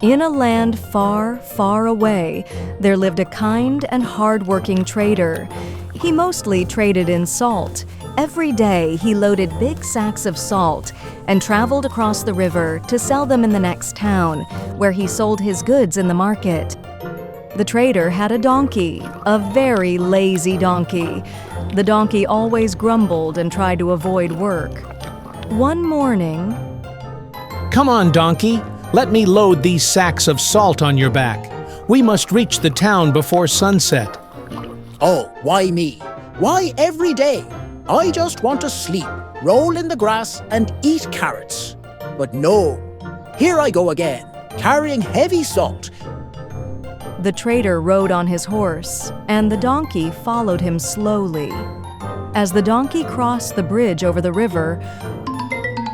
In a land far, far away, there lived a kind and hard-working trader. He mostly traded in salt. Every day, he loaded big sacks of salt and traveled across the river to sell them in the next town, where he sold his goods in the market. The trader had a donkey, a very lazy donkey. The donkey always grumbled and tried to avoid work. One morning, "Come on, donkey. Let me load these sacks of salt on your back. We must reach the town before sunset." "Oh, why me? Why every day? I just want to sleep, roll in the grass, and eat carrots. But no, here I go again, carrying heavy salt." the trader rode on his horse, and the donkey followed him slowly. As the donkey crossed the bridge over the river,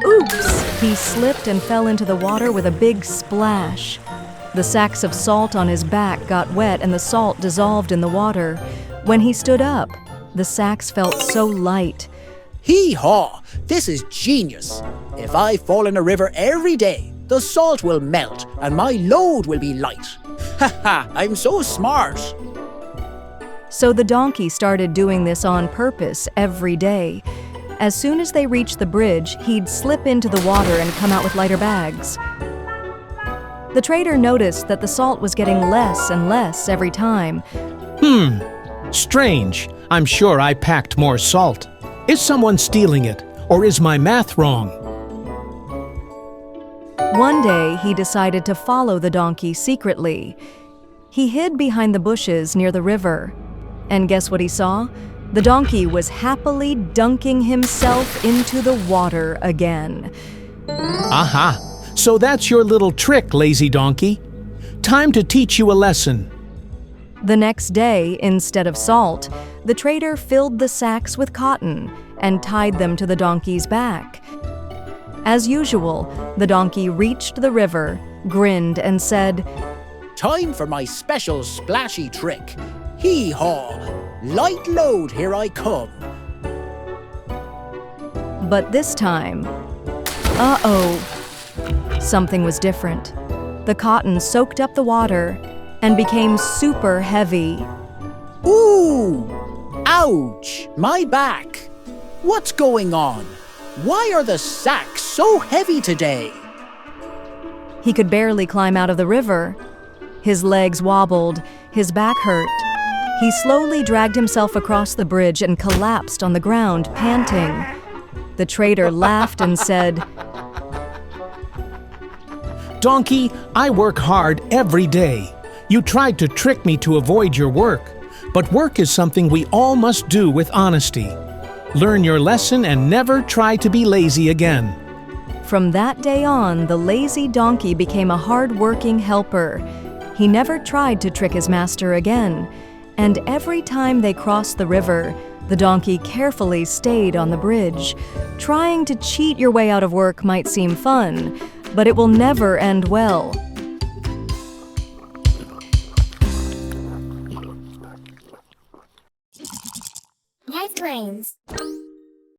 oops! He slipped and fell into the water with a big splash. The sacks of salt on his back got wet and the salt dissolved in the water. When he stood up, the sacks felt so light. Hee-haw! This is genius! If I fall in a river every day, the salt will melt and my load will be light. Ha ha! I'm so smart! So the donkey started doing this on purpose every day. As soon as they reached the bridge, he'd slip into the water and come out with lighter bags. The trader noticed that the salt was getting less and less every time. Strange. I'm sure I packed more salt. Is someone stealing it, or is my math wrong? One day, he decided to follow the donkey secretly. He hid behind the bushes near the river. And guess what he saw? The donkey was happily dunking himself into the water again. Aha! So that's your little trick, lazy donkey. Time to teach you a lesson. The next day, instead of salt, the trader filled the sacks with cotton and tied them to the donkey's back. As usual, the donkey reached the river, grinned, and said, "Time for my special splashy trick. Hee-haw! Light load, here I come." But this time, something was different. The cotton soaked up the water and became super heavy. Ooh! Ouch! My back! What's going on? Why are the sacks so heavy today? He could barely climb out of the river. His legs wobbled, his back hurt. He slowly dragged himself across the bridge and collapsed on the ground, panting. The trader laughed and said, Donkey, I work hard every day. You tried to trick me to avoid your work. But work is something we all must do with honesty. Learn your lesson and never try to be lazy again. From that day on, the lazy donkey became a hard-working helper. He never tried to trick his master again. And every time they crossed the river, the donkey carefully stayed on the bridge. Trying to cheat your way out of work might seem fun, but it will never end well. Nice brains.